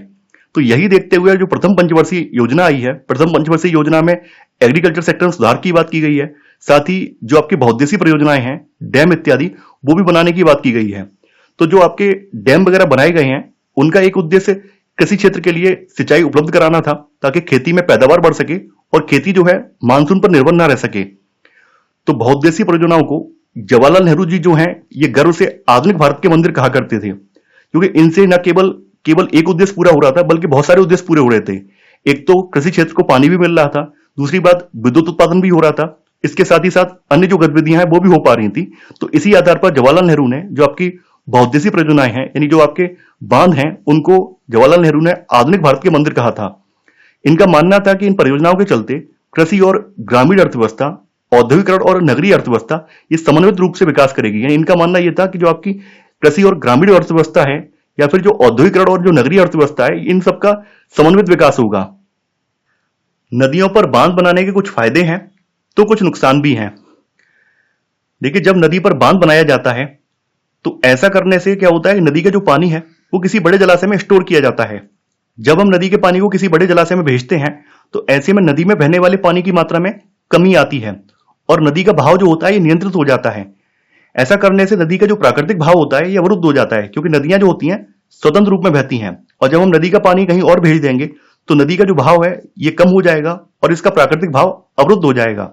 तो यही देखते हुए जो प्रथम पंचवर्षीय योजना आई है, प्रथम पंचवर्षीय योजना में एग्रीकल्चर सेक्टर में सुधार की बात की गई है। साथ ही जो आपकी बहुउद्देशीय परियोजनाएं हैं, डैम इत्यादि, वो भी बनाने की बात की गई है। तो जो आपके डैम वगैरह बनाए गए हैं उनका एक उद्देश्य कृषि क्षेत्र के लिए सिंचाई उपलब्ध कराना था, ताकि खेती में पैदावार बढ़ सके और खेती जो है मानसून पर निर्भर ना रह सके। तो बहुउद्देशीय परियोजनाओं को जवाहरलाल नेहरू जी जो हैं ये गर्व से आधुनिक भारत के मंदिर कहा करते थे, क्योंकि इनसे न केवल एक उद्देश्य पूरा हो रहा था, बल्कि बहुत सारे उद्देश्य पूरे हो रहे थे। एक तो कृषि क्षेत्र को पानी भी मिल रहा था, दूसरी बात विद्युत उत्पादन भी हो रहा था, इसके साथ ही साथ अन्य जो गतिविधियां हैं वो भी हो पा रही थी। तो इसी आधार पर जवाहरलाल नेहरू ने जो आपकी बहुउद्देशीय परियोजनाएं हैं, यानी जो आपके बांध हैं, उनको जवाहरलाल नेहरू ने आधुनिक भारत के मंदिर कहा था। इनका मानना था कि इन परियोजनाओं के चलते कृषि और ग्रामीण अर्थव्यवस्था, औद्योगिकरण और नगरीय अर्थव्यवस्था ये समन्वित रूप से विकास करेगी। यानी इनका मानना यह था कि जो आपकी कृषि और ग्रामीण अर्थव्यवस्था है या फिर जो औद्योगिकरण और जो नगरीय अर्थव्यवस्था है, इन सबका समन्वित विकास होगा। नदियों पर बांध बनाने के कुछ फायदे हैं तो कुछ नुकसान भी हैं। देखिए, जब नदी पर बांध बनाया जाता है तो ऐसा करने से क्या होता है कि नदी का जो पानी है वो किसी बड़े जलाशय में स्टोर किया जाता है। जब हम नदी के पानी को किसी बड़े जलाशय में भेजते हैं तो ऐसे में नदी में बहने वाले पानी की मात्रा में कमी आती है और नदी का बहाव जो होता है ये नियंत्रित हो जाता है। ऐसा करने से नदी का जो प्राकृतिक बहाव होता है ये अवरुद्ध हो जाता है, क्योंकि नदियां जो होती हैं स्वतंत्र रूप में बहती हैं, और जब हम नदी का पानी कहीं और भेज देंगे तो नदी का जो बहाव है ये कम हो जाएगा और इसका प्राकृतिक भाव अवरुद्ध हो जाएगा,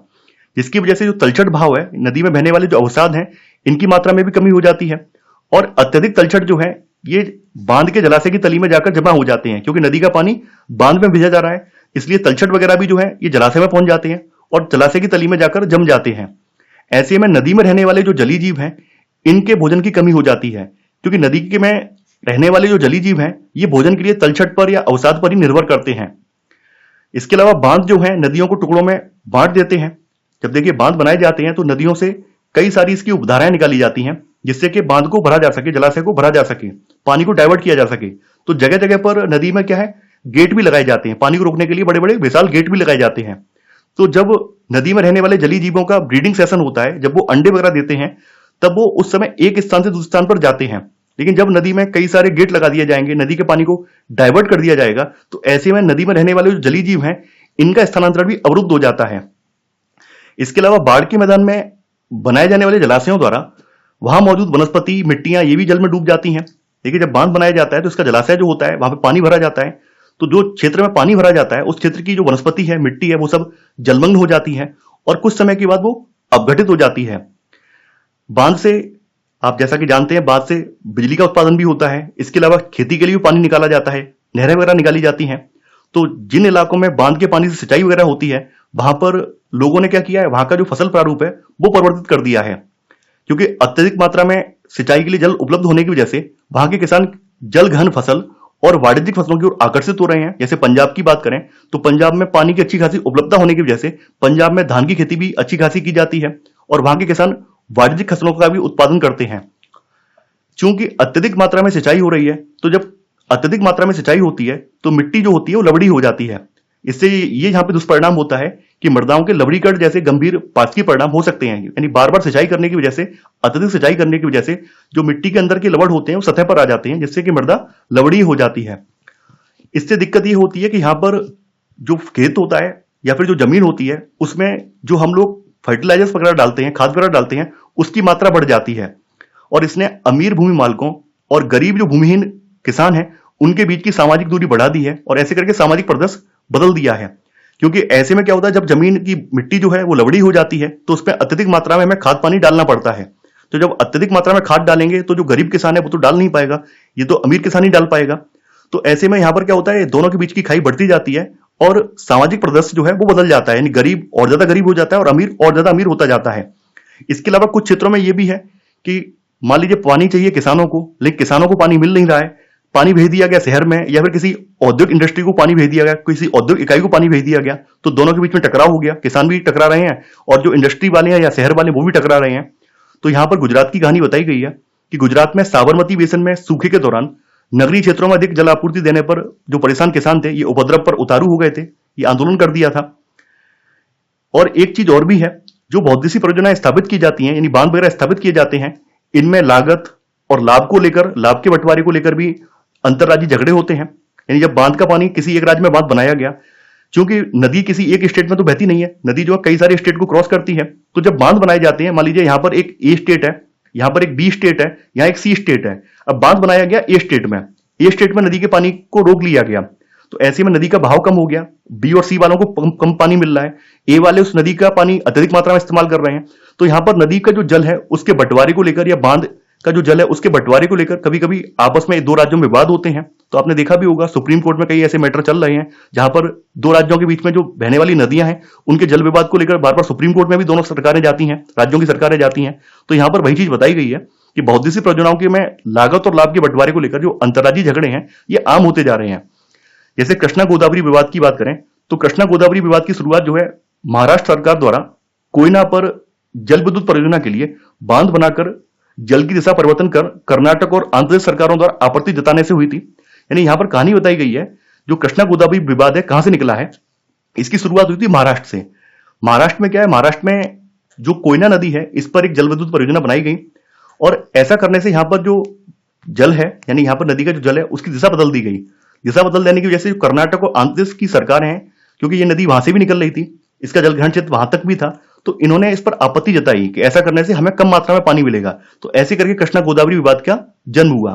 जिसकी वजह से जो तलछट भाव है, नदी में बहने वाले जो अवसाद हैं, इनकी मात्रा में भी कमी हो जाती है। और अत्यधिक तलछट जो है ये बांध के जलाशय की तली में जाकर जमा हो जाते हैं, क्योंकि नदी का पानी बांध में भेजा जा रहा है, इसलिए तलछट वगैरह भी जो है ये जलाशय में पहुंच जाते हैं और जलाशय की तली में जाकर जम जाते हैं। ऐसे में नदी में रहने वाले जो जलीय जीव हैं, इनके भोजन की कमी हो जाती है, क्योंकि नदी के में रहने वाले जो जलीय जीव हैं ये भोजन के लिए तलछट पर या अवसाद पर ही निर्भर करते हैं। इसके अलावा बांध जो है नदियों को टुकड़ों में बांट देते हैं। जब देखिए बांध बनाए जाते हैं तो नदियों से कई सारी इसकी उपधाराएं निकाली जाती हैं, जिससे कि बांध को भरा जा सके, जलाशय को भरा जा सके, पानी को डाइवर्ट किया जा सके। तो जगह जगह पर नदी में क्या है, गेट भी लगाए जाते हैं, पानी को रोकने के लिए बड़े बड़े विशाल गेट भी लगाए जाते हैं। तो जब नदी में रहने वाले जलीय जीवों का ब्रीडिंग सेशन होता है, जब वो अंडे वगैरह देते हैं, तब वो उस समय एक स्थान से दूसरे स्थान पर जाते हैं। लेकिन जब नदी में कई सारे गेट लगा दिए जाएंगे, नदी के पानी को डाइवर्ट कर दिया जाएगा, तो ऐसे में नदी में रहने वाले जो जलीय जीव हैं इनका स्थानांतरण भी अवरुद्ध हो जाता है। इसके अलावा बाढ़ के मैदान में बनाए जाने वाले जलाशयों द्वारा वहां मौजूद वनस्पति, मिट्टियां ये भी जल में डूब जाती हैं। देखिए जब बांध बनाया जाता है तो इसका जलाशय जो होता है वहां पे पानी भरा जाता है, तो जो क्षेत्र में पानी भरा जाता है उस क्षेत्र की जो वनस्पति है, मिट्टी है, वो सब जलमग्न हो जाती है और कुछ समय के बाद वो अपघटित हो जाती है। बांध से आप जैसा कि जानते हैं, बांध से बिजली का उत्पादन भी होता है। इसके अलावा खेती के लिए भी पानी निकाला जाता है, नहरें वगैरह निकाली जाती हैं। तो जिन इलाकों में बांध के पानी से सिंचाई वगैरह होती है, वहां पर लोगों ने क्या किया है, वहां का जो फसल प्रारूप है वो परिवर्तित कर दिया है, क्योंकि अत्यधिक मात्रा में सिंचाई के लिए जल उपलब्ध होने की वजह से वहां के किसान जल घन फसल और वाणिज्यिक फसलों की ओर आकर्षित हो रहे हैं। जैसे पंजाब की बात करें तो पंजाब में पानी की अच्छी खासी उपलब्धता होने की वजह से पंजाब में धान की खेती भी अच्छी खासी की जाती है और वहां के किसान वाणिज्यिक फसलों का भी उत्पादन करते हैं। चूंकि अत्यधिक मात्रा में सिंचाई हो रही है, तो जब अत्यधिक मात्रा में सिंचाई होती है तो मिट्टी जो होती है वो लवड़ी हो जाती है। इससे ये यहाँ पे दुष्परिणाम होता है कि मृदाओं के लवड़ीकरण जैसे गंभीर पार्श्विक परिणाम हो सकते हैं। यानी बार बार सिंचाई करने की वजह से, अत्यधिक सिंचाई करने की वजह से जो मिट्टी के अंदर के लवड़ होते हैं वो सतह पर आ जाते हैं, जिससे कि मृदा लवड़ी हो जाती है। इससे दिक्कत ये होती है कि यहाँ पर जो खेत होता है या फिर जो जमीन होती है उसमें जो हम लोग फर्टिलाइजर्स वगैरह डालते हैं, खाद वगैरह डालते हैं, उसकी मात्रा बढ़ जाती है और इसने अमीर भूमि मालिकों और गरीब जो भूमिहीन किसान हैं उनके बीच की सामाजिक दूरी बढ़ा दी है और ऐसे करके सामाजिक परिदृश्य बदल दिया है। क्योंकि ऐसे में क्या होता है, जब जमीन की मिट्टी जो है वो लवड़ी हो जाती है तो उसमें अत्यधिक मात्रा में हमें खाद पानी डालना पड़ता है। तो जब अत्यधिक मात्रा में खाद डालेंगे तो जो गरीब किसान है वो तो डाल नहीं पाएगा, ये तो अमीर किसान ही डाल पाएगा। तो ऐसे में यहां पर क्या होता है, दोनों के बीच की खाई बढ़ती जाती है और सामाजिक परिदृश्य जो है वो बदल जाता है। यानी गरीब और ज्यादा गरीब हो जाता है और अमीर और ज्यादा अमीर होता जाता है। इसके अलावा कुछ क्षेत्रों में यह भी है कि मान लीजिए पानी चाहिए किसानों को, लेकिन किसानों को पानी मिल नहीं रहा है, पानी भेज दिया गया शहर में या फिर किसी औद्योगिक इंडस्ट्री को पानी भेज दिया गया, किसी औद्योगिक इकाई को पानी भेज दिया गया, तो दोनों के बीच में टकराव हो गया। किसान भी टकरा रहे हैं और जो इंडस्ट्री वाले हैं या शहर वाले वो भी टकरा रहे हैं। तो यहां पर गुजरात की कहानी बताई गई है कि गुजरात में साबरमती बेसिन में सूखे के दौरान नगरीय क्षेत्रों में अधिक जल आपूर्ति देने पर जो परेशान किसान थे ये उपद्रव पर उतारू हो गए थे, ये आंदोलन कर दिया था। और एक चीज और भी है, जो बहुउद्देशीय परियोजनाएं स्थापित की जाती हैं, यानी बांध वगैरह स्थापित किए जाते हैं, इनमें लागत और लाभ को लेकर, लाभ के बंटवारे को लेकर भी अंतरराज्यीय झगड़े होते हैं। यानी जब बांध का पानी किसी एक राज्य में बांध बनाया गया, क्योंकि नदी किसी एक स्टेट में तो बहती नहीं है, नदी जो है कई सारे स्टेट को क्रॉस करती है। तो जब बांध बनाए जाते हैं, मान लीजिए यहां पर एक ए स्टेट है, यहां पर एक बी स्टेट है, यहां एक सी स्टेट है। अब बांध बनाया गया ए स्टेट में, ए स्टेट में नदी के पानी को रोक लिया गया, तो ऐसे में नदी का बहाव कम हो गया, बी और सी वालों को कम पानी मिल रहा है, ए वाले उस नदी का पानी अत्यधिक मात्रा में इस्तेमाल कर रहे हैं। तो यहां पर नदी का जो जल है उसके बंटवारे को लेकर या बांध का जो जल है उसके बंटवारे को लेकर कभी कभी आपस में दो राज्यों में विवाद होते हैं। तो आपने देखा भी होगा, सुप्रीम कोर्ट में कई ऐसे मैटर चल रहे हैं जहां पर दो राज्यों के बीच में जो बहने वाली नदियां हैं उनके जल विवाद को लेकर बार बार सुप्रीम कोर्ट में भी दोनों सरकारें जाती हैं, राज्यों की सरकारें जाती हैं। तो यहां पर वही चीज बताई गई है कि बहुउद्देशीय परियोजनाओं के में लागत और लाभ के बंटवारे को लेकर जो अंतर्राज्यीय झगड़े हैं ये आम होते जा रहे हैं। जैसे कृष्णा गोदावरी विवाद की बात करें तो कृष्णा गोदावरी विवाद की शुरुआत जो है महाराष्ट्र सरकार द्वारा कोयना पर जल विद्युत परियोजना के लिए बांध बनाकर जल की दिशा परिवर्तन कर कर्नाटक और आंध्र प्रदेश सरकारों द्वारा आपत्ति जताने से हुई थी। यानी यहां पर कहानी बताई गई है, जो कृष्णा गोदावरी विवाद है कहां से निकला है, इसकी शुरुआत हुई थी महाराष्ट्र से। महाराष्ट्र में क्या है, महाराष्ट्र में जो कोयना नदी है इस पर एक जल विद्युत परियोजना बनाई गई और ऐसा करने से यहां पर जो जल है, यानी यहां पर नदी का जो जल है उसकी दिशा बदल दी गई। दिशा बदल देने की वजह से जो कर्नाटक और आंध्र प्रदेश की सरकार है, क्योंकि ये नदी वहां से भी निकल रही थी, इसका जल ग्रहण क्षेत्र वहां तक भी था, तो इन्होंने इस पर आपत्ति जताई कि ऐसा करने से हमें कम मात्रा में पानी मिलेगा। तो ऐसे करके कृष्णा गोदावरी विवाद का जन्म हुआ।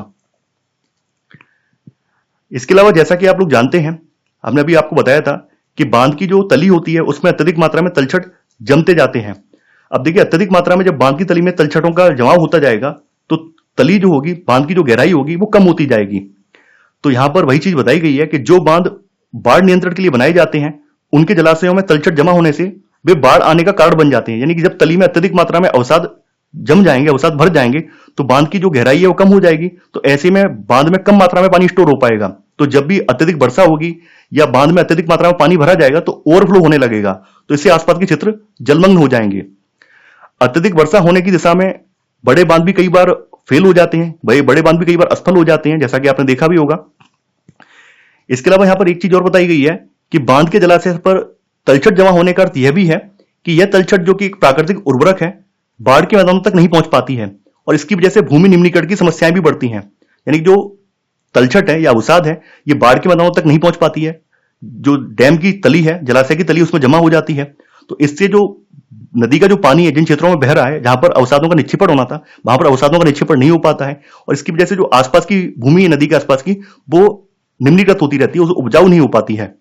इसके अलावा जैसा कि आप लोग जानते हैं, हमने अभी आपको बताया था कि बांध की जो तली होती है उसमें अत्यधिक मात्रा में तलछट जमते जाते हैं। अब देखिए, अत्यधिक मात्रा में जब बांध की तली में तलछटों का जमाव होता जाएगा तो तली जो होगी, बांध की जो गहराई होगी वो कम होती जाएगी। तो यहां पर वही चीज बताई गई है कि जो बांध बाढ़ नियंत्रण के लिए बनाए जाते हैं उनके जलाशयों में तलछट जमा होने से वे बाढ़ आने का कारण बन जाते हैं। यानी कि जब तली में अत्यधिक मात्रा में अवसाद जम जाएंगे, अवसाद भर जाएंगे, तो बांध की जो गहराई है वो कम हो जाएगी। तो ऐसे में बांध में कम मात्रा में पानी स्टोर हो पाएगा। तो जब भी अत्यधिक वर्षा होगी या बांध में अत्यधिक मात्रा में पानी भरा जाएगा तो ओवरफ्लो होने लगेगा, तो इससे आसपास के क्षेत्र जलमग्न हो जाएंगे। अत्यधिक वर्षा होने की दिशा में बड़े बांध भी कई बार फेल हो जाते हैं, बड़े बांध भी कई बार असफल हो जाते हैं, जैसा कि आपने देखा भी होगा। इसके अलावा यहां पर एक चीज और बताई गई है कि बांध के जलाशय पर तलछट जमा होने का अर्थ यह भी है कि यह तलछट, जो कि एक प्राकृतिक उर्वरक है, बाढ़ के मैदानों तक नहीं पहुंच पाती है और इसकी वजह से भूमि निम्नीकरण की समस्याएं भी बढ़ती हैं। यानी जो तलछट है या अवसाद है, ये बाढ़ के मैदानों तक नहीं पहुंच पाती है। जो डैम की तली है, जलाशय की तली, उसमें जमा हो जाती है। तो इससे जो नदी का जो पानी है जिन क्षेत्रों में बह रहा है, जहां पर अवसादों का निक्षेपण होना था, वहां पर अवसादों का निक्षेपण नहीं हो पाता है और इसकी वजह से जो आसपास की भूमि है नदी के आसपास की, वो निम्नीकृत होती रहती है, उपजाऊ नहीं हो पाती है।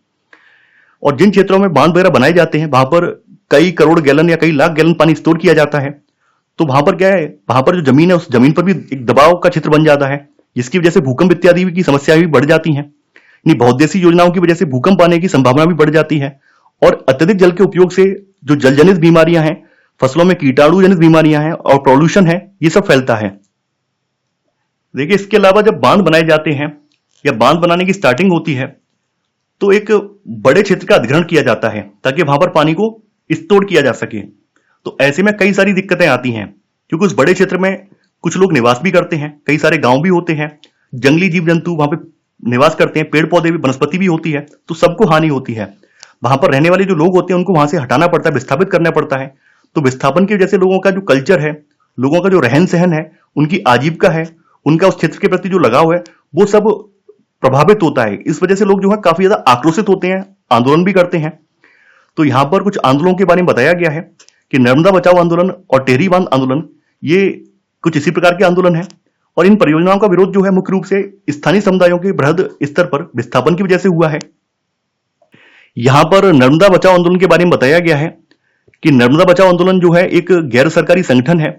और जिन क्षेत्रों में बांध वगैरह बनाए जाते हैं वहां पर कई करोड़ गैलन या कई लाख गैलन पानी स्टोर किया जाता है। तो वहां पर क्या है, वहां पर जो जमीन है उस जमीन पर भी एक दबाव का क्षेत्र बन जाता है, जिसकी वजह से भूकंप इत्यादि की समस्याएं भी बढ़ जाती हैं। बहुउद्देशीय योजनाओं की वजह से भूकंप आने की संभावना भी बढ़ जाती है और अत्यधिक जल के उपयोग से जो जलजनित बीमारियां हैं, फसलों में कीटाणु जनित बीमारियां हैं और पॉल्यूशन है, ये सब फैलता है। देखिए, इसके अलावा जब बांध बनाए जाते हैं या बांध बनाने की स्टार्टिंग होती है तो एक बड़े क्षेत्र का अधिग्रहण किया जाता है ताकि वहां पर पानी को स्टोर किया जा सके। तो ऐसे में कई सारी दिक्कतें आती हैं, क्योंकि उस बड़े क्षेत्र में कुछ लोग निवास भी करते हैं, कई सारे गांव भी होते हैं, जंगली जीव जंतु वहां पे निवास करते हैं, पेड़ पौधे भी, वनस्पति भी होती है, तो सबको हानि होती है। वहां पर रहने वाले जो लोग होते हैं उनको वहां से हटाना पड़ता है, विस्थापित करना पड़ता है। तो विस्थापन की वजह से लोगों का जो कल्चर है, लोगों का जो रहन सहन है, उनकी आजीविका है, उनका उस क्षेत्र के प्रति जो लगाव है, वो सब प्रभावित होता है। इस वजह से लोग जो है काफी ज्यादा आक्रोशित होते हैं, आंदोलन भी करते हैं। तो यहां पर कुछ आंदोलनों के बारे में बताया गया है कि नर्मदा बचाओ आंदोलन और टेहरी बांध आंदोलन, ये कुछ इसी प्रकार के आंदोलन है। और इन परियोजनाओं का विरोध जो है मुख्य रूप से स्थानीय समुदायों के बृहद स्तर पर विस्थापन की वजह से हुआ है। यहां पर नर्मदा बचाओ आंदोलन के बारे में बताया गया है कि नर्मदा बचाओ आंदोलन जो है एक गैर सरकारी संगठन है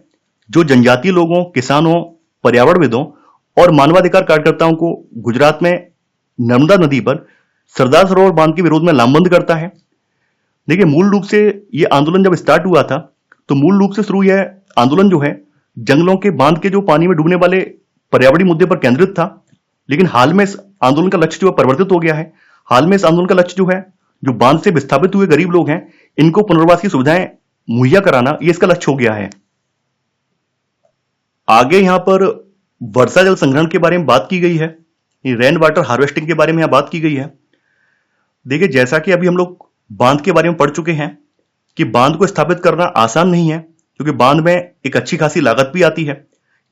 जो जनजातीय लोगों, किसानों, पर्यावरणविदों और मानवाधिकार कार्यकर्ताओं को गुजरात में नर्मदा नदी पर सरदार सरोवर बांध के विरोध में लामबंद करता है। देखिए, मूल रूप से ये आंदोलन जब स्टार्ट हुआ था तो मूल रूप से शुरू यह आंदोलन जो है जंगलों के बांध के जो पानी में डूबने वाले पर्यावरणीय मुद्दे पर केंद्रित था। लेकिन हाल में इस आंदोलन का लक्ष्य जो है परिवर्तित हो गया है। हाल में इस आंदोलन का लक्ष्य जो है, जो बांध से विस्थापित हुए गरीब लोग हैं, इनको पुनर्वास की सुविधाएं मुहैया कराना, ये इसका लक्ष्य हो गया है। आगे यहां पर वर्षा जल संग्रहण के बारे में बात की गई है, रेन वाटर हार्वेस्टिंग के बारे में यहां बात की गई है। देखिए, जैसा कि अभी हम लोग बांध के बारे में पढ़ चुके हैं कि बांध को स्थापित करना आसान नहीं है, क्योंकि बांध में एक अच्छी खासी लागत भी आती है।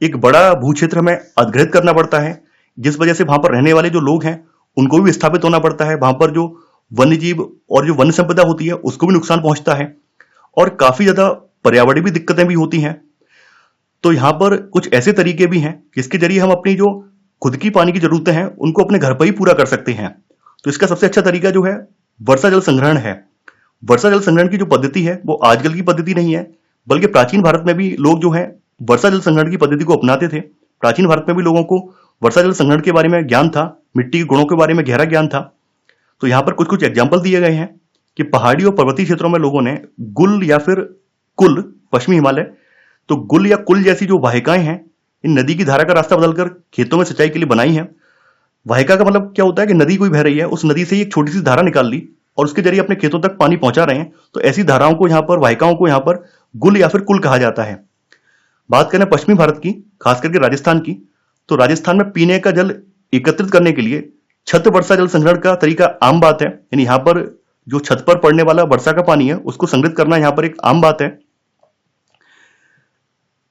एक बड़ा भूक्षेत्र में अधिग्रहित करना पड़ता है, जिस वजह से वहां पर रहने वाले जो लोग हैं उनको भी विस्थापित होना पड़ता है। वहां पर जो वन्य जीव और जो वन्य संपदा होती है उसको भी नुकसान पहुंचता है और काफी ज्यादा पर्यावरणीय भी दिक्कतें भी होती हैं। तो यहां पर कुछ ऐसे तरीके भी हैं जिसके जरिए हम अपनी जो खुद की पानी की जरूरतें हैं उनको अपने घर पर ही पूरा कर सकते हैं। तो इसका सबसे अच्छा तरीका जो है वर्षा जल संग्रहण है। वर्षा जल संग्रहण की जो पद्धति है वो आजकल की पद्धति नहीं है, बल्कि प्राचीन भारत में भी लोग जो है वर्षा जल संग्रहण की पद्धति को अपनाते थे। प्राचीन भारत में भी लोगों को वर्षा जल संग्रहण के बारे में ज्ञान था, मिट्टी के गुणों के बारे में गहरा ज्ञान था। तो यहाँ पर कुछ कुछ एग्जाम्पल दिए गए हैं कि पहाड़ी और पर्वतीय क्षेत्रों में लोगों ने गुल या फिर कुल, पश्चिमी हिमालय, तो गुल या कुल जैसी जो वाहिकाएं हैं, इन नदी की धारा का रास्ता बदलकर खेतों में सिंचाई के लिए बनाई है। वाहिका का मतलब क्या होता है कि नदी कोई बह रही है, उस नदी से ही एक छोटी सी धारा निकाल ली और उसके जरिए अपने खेतों तक पानी पहुंचा रहे हैं। तो ऐसी धाराओं को यहाँ पर, वाहिकाओं को यहाँ पर गुल या फिर कुल कहा जाता है। बात करें पश्चिमी भारत की, खास करके राजस्थान की, तो राजस्थान में पीने का जल एकत्रित करने के लिए छत वर्षा जल संग्रहण का तरीका आम बात है। यानी यहाँ पर जो छत पर पड़ने वाला वर्षा का पानी है उसको संग्रहित करना यहाँ पर एक आम बात है।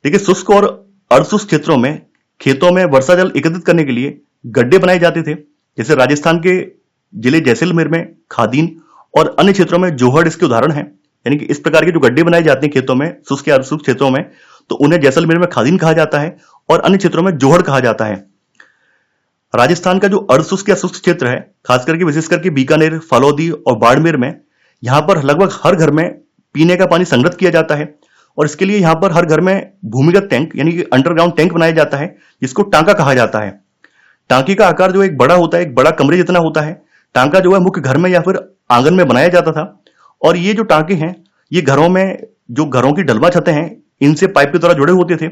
देखिए, शुष्क और अर्धशुष्क क्षेत्रों में खेतों में वर्षा जल एकत्रित करने के लिए गड्ढे बनाए जाते थे। जैसे राजस्थान के जिले जैसलमेर में खादीन और अन्य क्षेत्रों में जोहड़ इसके उदाहरण है। यानी कि इस प्रकार के जो गड्ढे बनाए जाते हैं खेतों में, शुष्क या अर्धशुष्क क्षेत्रों में, तो उन्हें जैसलमेर में खादीन कहा जाता है और अन्य क्षेत्रों में जोहड़ कहा जाता है। राजस्थान का जो अर्धशुष्क या शुष्क क्षेत्र है, खास करके विशेष करके बीकानेर, फलौदी और बाड़मेर में, यहाँ पर लगभग हर घर में पीने का पानी संग्रहित किया जाता है। और इसके लिए यहाँ पर हर घर में भूमिगत टैंक यानी कि अंडरग्राउंड टैंक बनाया जाता है, जिसको टांका कहा जाता है। टांके का आकार जो एक बड़ा होता है, एक बड़ा कमरे जितना होता है। टांका जो है मुख्य घर में या फिर आंगन में बनाया जाता था। और ये जो टांके हैं, ये घरों में जो घरों की ढलवा छतें हैं, इनसे पाइप के द्वारा जुड़े होते थे।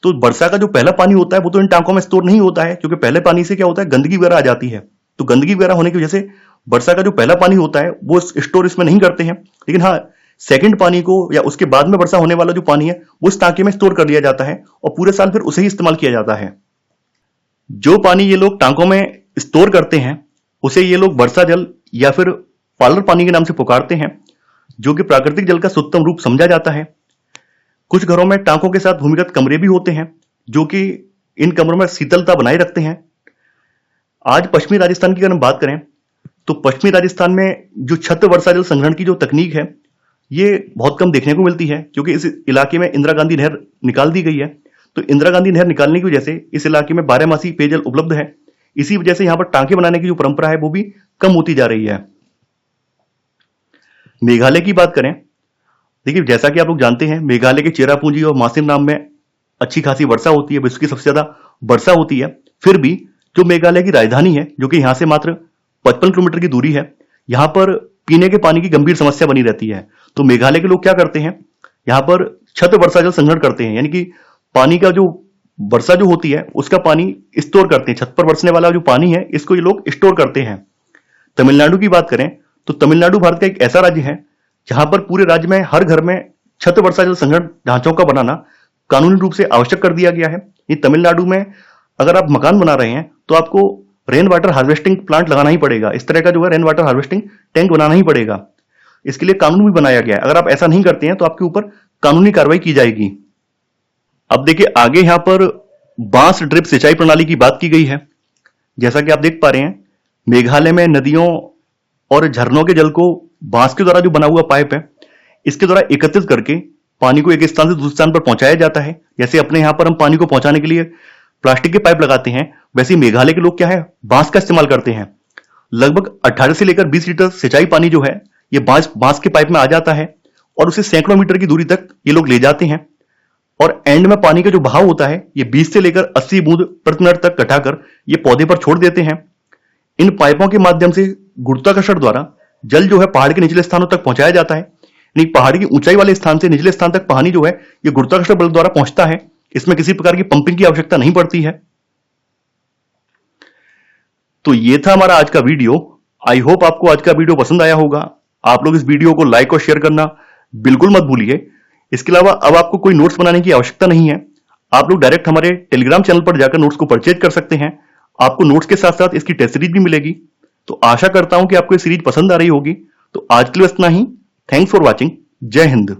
तो वर्षा का जो पहला पानी होता है वो तो इन टांकों में स्टोर नहीं होता है, क्योंकि पहले पानी से क्या होता है, गंदगी वगैरह आ जाती है। तो गंदगी वगैरह होने की वजह से वर्षा का जो पहला पानी होता है वो स्टोर इसमें नहीं करते हैं। लेकिन हाँ, सेकंड पानी को या उसके बाद में वर्षा होने वाला जो पानी है वो इस टांके में स्टोर कर लिया जाता है और पूरे साल फिर उसे ही इस्तेमाल किया जाता है। जो पानी ये लोग टांकों में स्टोर करते हैं उसे ये लोग वर्षा जल या फिर पालर पानी के नाम से पुकारते हैं, जो कि प्राकृतिक जल का शुद्धतम रूप समझा जाता है। कुछ घरों में टांकों के साथ भूमिगत कमरे भी होते हैं, जो कि इन कमरों में शीतलता बनाए रखते हैं। आज पश्चिमी राजस्थान की अगर हम बात करें तो पश्चिमी राजस्थान में जो छत वर्षा जल संग्रहण की जो तकनीक है ये बहुत कम देखने को मिलती है, क्योंकि इस इलाके में इंदिरा गांधी नहर निकाल दी गई है। तो इंदिरा गांधी नहर निकालने की वजह से इस इलाके में 12 पेयजल उपलब्ध है। इसी वजह से यहाँ पर टांके बनाने की जो परंपरा है वो भी कम होती जा रही है। मेघालय की बात करें, देखिए जैसा कि आप लोग जानते हैं, मेघालय के चेरापूंजी और मासिम नाम में अच्छी खासी वर्षा होती है, विश्व की सबसे ज्यादा वर्षा होती है। फिर भी जो मेघालय की राजधानी है, जो कि यहां से मात्र 55 किलोमीटर की दूरी है, यहां पर पीने के पानी की गंभीर समस्या बनी रहती है। तो मेघालय के लोग क्या करते हैं, यहां पर छत वर्षा जल संग्रहण करते हैं, यानी कि पानी का जो वर्षा जो होती है उसका पानी स्टोर करते हैं। छत पर बरसने वाला जो पानी है इसको ये लोग स्टोर करते हैं। तमिलनाडु की बात करें तो तमिलनाडु भारत का एक ऐसा राज्य है जहां पर पूरे राज्य में हर घर में छत वर्षा जल संग्रहण ढांचों का बनाना कानूनी रूप से आवश्यक कर दिया गया है। ये तमिलनाडु में अगर आप मकान बना रहे हैं तो आपको रेन वाटर हार्वेस्टिंग प्लांट लगाना ही पड़ेगा। इस तरह का जो है रेन वाटर हार्वेस्टिंग टैंक बनाना ही पड़ेगा। इसके लिए कानून भी बनाया गया है। अगर आप ऐसा नहीं करते हैं तो आपके ऊपर कानूनी कार्रवाई की जाएगी। अब देखिए आगे यहां पर बांस ड्रिप सिंचाई प्रणाली की बात की गई है। जैसा कि आप देख पा रहे हैं, मेघालय में नदियों और झरनों के जल को बांस के द्वारा जो बना हुआ पाइप है इसके द्वारा एकत्रित करके पानी को एक स्थान से दूसरे स्थान पर पहुंचाया जाता है। जैसे अपने यहां पर हम पानी को पहुंचाने के लिए प्लास्टिक के पाइप लगाते हैं, वैसे मेघालय के लोग क्या है, बांस का इस्तेमाल करते हैं। लगभग 18 से लेकर 20 लीटर सिंचाई पानी जो है ये बांस के पाइप में आ जाता है और उसे सैकड़ों मीटर की दूरी तक ये लोग ले जाते हैं। और एंड में पानी का जो बहाव होता है ये 20 से लेकर 80 बूंद प्रति मिनट तक घटाकर ये पौधे पर छोड़ देते हैं। इन पाइपों के माध्यम से गुरुत्वाकर्षण द्वारा जल जो है पहाड़ के निचले स्थानों तक पहुंचाया जाता है। यानी पहाड़ की ऊंचाई वाले स्थान से निचले स्थान तक पानी जो है ये गुरुत्वाकर्षण बल द्वारा पहुंचता है। इसमें किसी प्रकार की पंपिंग की आवश्यकता नहीं पड़ती है। तो ये था हमारा आज का वीडियो। आई होप आपको आज का वीडियो पसंद आया होगा। आप लोग इस वीडियो को लाइक और शेयर करना बिल्कुल मत भूलिए। इसके अलावा अब आपको कोई नोट्स बनाने की आवश्यकता नहीं है। आप लोग डायरेक्ट हमारे टेलीग्राम चैनल पर जाकर नोट्स को परचेज कर सकते हैं। आपको नोट्स के साथ साथ इसकी टेस्ट सीरीज भी मिलेगी। तो आशा करता हूं कि आपको ये सीरीज पसंद आ रही होगी। तो आज के लिए इतना ही। Thanks for watching. जय हिंद।